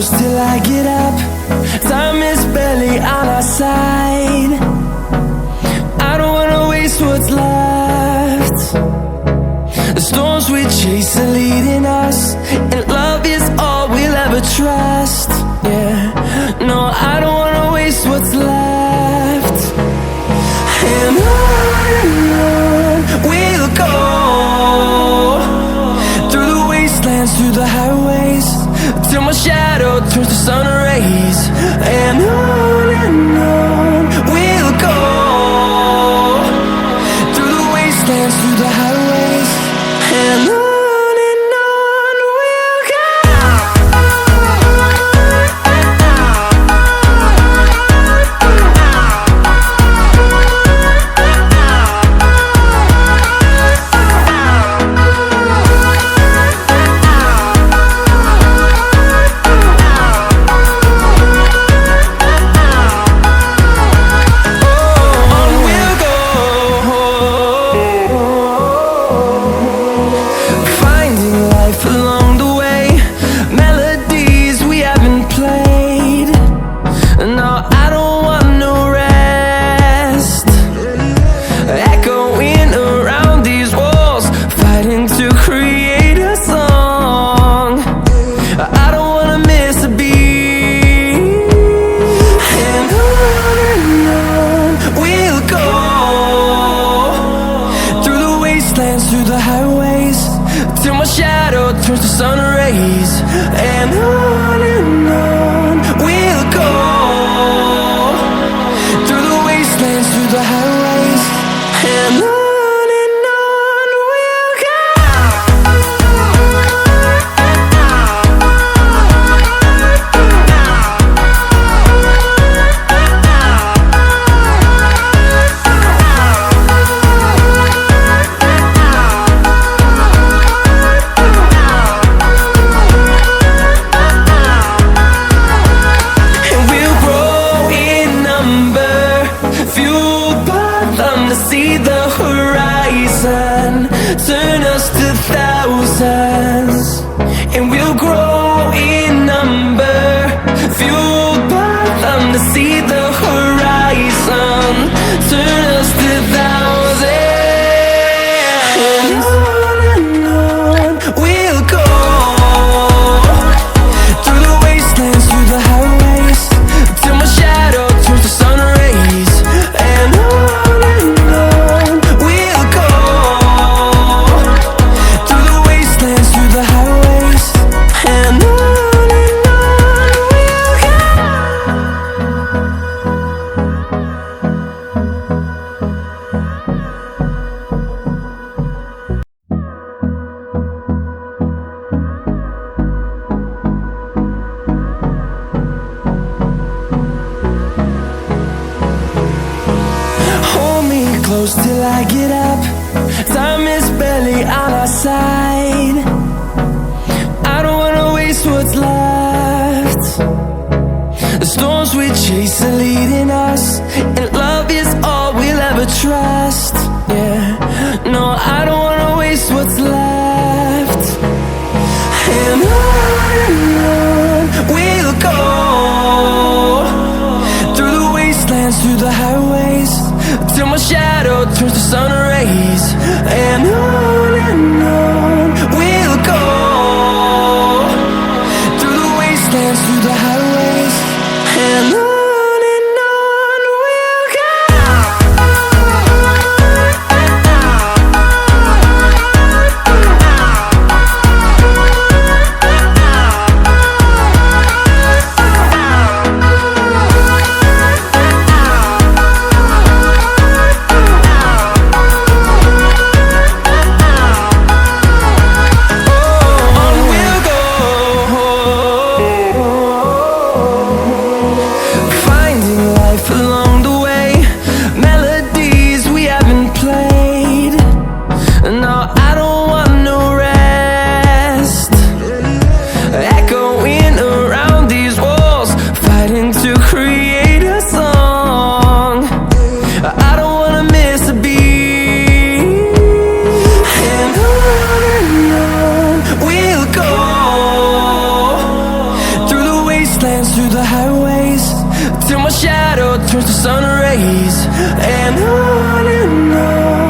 close till I get up. Time is barely on our side. I don't wanna waste what's left. The storms we chase are leading us, and love is all we'll ever trust. Yeah, no, I don't wanna waste what's left. And on we'll go, through the wastelands, through the highways, till my shadow turns to sun rays. And on we'll go, through the wastelands, through the highways, and on we'll go. Through the highways, till my shadow turns to sun rays. And on we'll go, through the wastelands, through the highways, and on we'll go. See the horizon turn us to thousands, and we'll grow in number, fueled by them. To see the horizon turn us to thousands, and on we'll go, through the wastelands, through the highways, till my shadow turns to sun rays. And close till I get up. Time is barely on our side. I don't wanna waste what's left. The storms we chase are leading us, and love is all we'll ever trust. Yeah, no, I don't wanna waste what's left. And on we'll go, through the wastelands, through the highways, till my shadow turns to sun rays. And on we'll go, through the wastelands, through the highways, and on we'll go. dance through the highways till my shadow turns to sun rays. And on